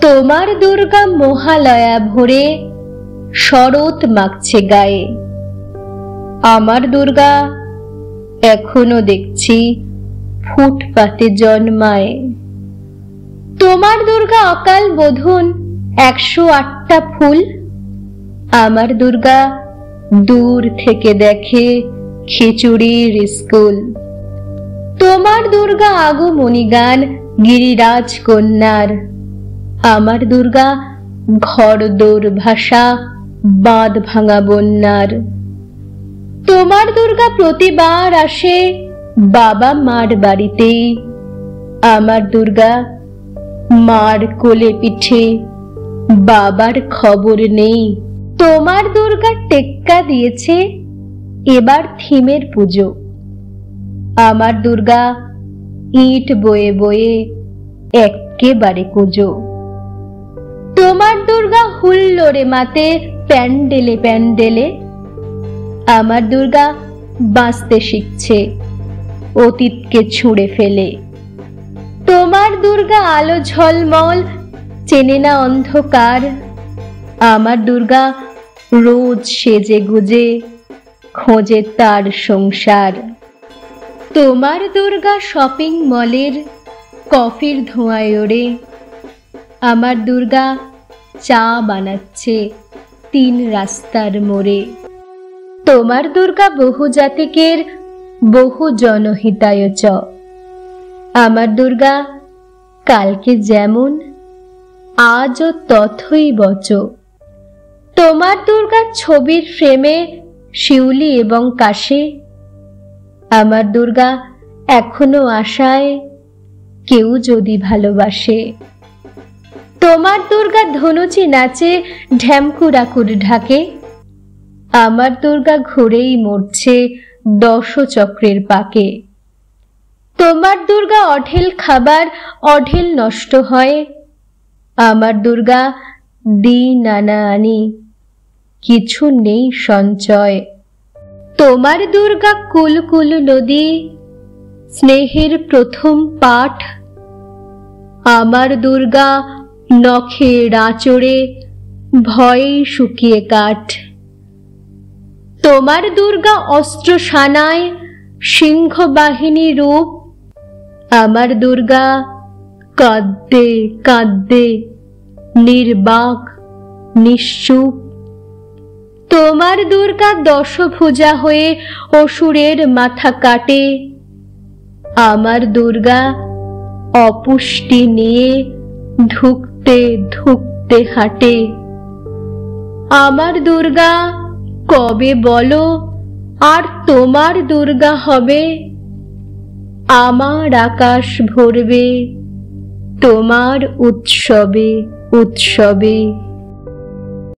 তোমার দুর্গা মহালয়া ভোরে শরৎ মাখছে গায়ে। আমার দুর্গা এখনো দেখছি ফুটপাতে জন্মায়। তোমার দুর্গা অকাল বোধন 108টা ফুল। আমার দুর্গা দূর থেকে দেখে খিচুড়ির স্কুল। তোমার দুর্গা আগমনী গান গিরিরাজ কন্যার। আমার দুর্গা ঘর দোর ভাষা বাঁধ ভাঙা বন্যার। তোমার দুর্গা প্রতিবার আসে বাবা মার বাড়িতে। আমার দুর্গা মার কোলে পিঠে, বাবার খবর নেই। তোমার দুর্গা টেক্কা দিয়েছে এবার থিমের পুজো। আমার দুর্গা ইট বয়ে বয়ে একেবারে কুঁজো। তোমার দুর্গা হুল্লোড়ে মাতে প্যান্ডেলে প্যান্ডেলে। আমার দুর্গা বাঁচতে শিখছে অতীতকে ছুঁড়ে ফেলে। তোমার দুর্গা আলো ঝলমল, চেনে না অন্ধকার। আমার দুর্গা রোজ সেজে গুজে খোঁজে তার সংসার। তোমার দুর্গা শপিং মলের কফির ধোঁয়ায় ওড়ে। আমার দুর্গা চা বানাচ্ছে 3 রাস্তার মোড়ে। তোমার দুর্গা বহু জাতিকের বহু জনহিতায় চ। আমার দুর্গা কালকে যেমন আজও তথই বচ। তোমার দুর্গার ছবির ফ্রেমে শিউলি এবং কাশে। আমার দুর্গা এখনো আশায় কেউ যদি ভালোবাসে। তোমার দুর্গা ধনুচি নাচে ঢ্যামকুরাকুর ঢাকে। আমার দুর্গা ঘুরেই মরছে 10 চক্রের পাকে। তোমার দুর্গা অঢেল খাবার অঢেল নষ্ট হয়। আমার দুর্গা দিন আনা আনি কিছু নেই সঞ্চয়। তোমার দুর্গা কুলকুল নদী স্নেহের প্রথম পাঠ। আমার দুর্গা নখের আঁচড়ে ভয়ে শুকিয়ে কাঠ। তোমার দুর্গা অস্ত্র সানায় সিংহ বাহিনী রূপ। আমার দুর্গা কাঁদতে কাঁদতে নির্বাক নিশ্চুপ। তোমার দুর্গা 10 ভুজা হয়ে অসুরের মাথা কাটে। আমার দুর্গা অপুষ্টি নিয়ে ধুকতে ধুকতে হাঁটে। আমার দুর্গা কবে বলো আর তোমার দুর্গা হবে। আমার আকাশ ভরবে তোমার উৎসবে উৎসবে।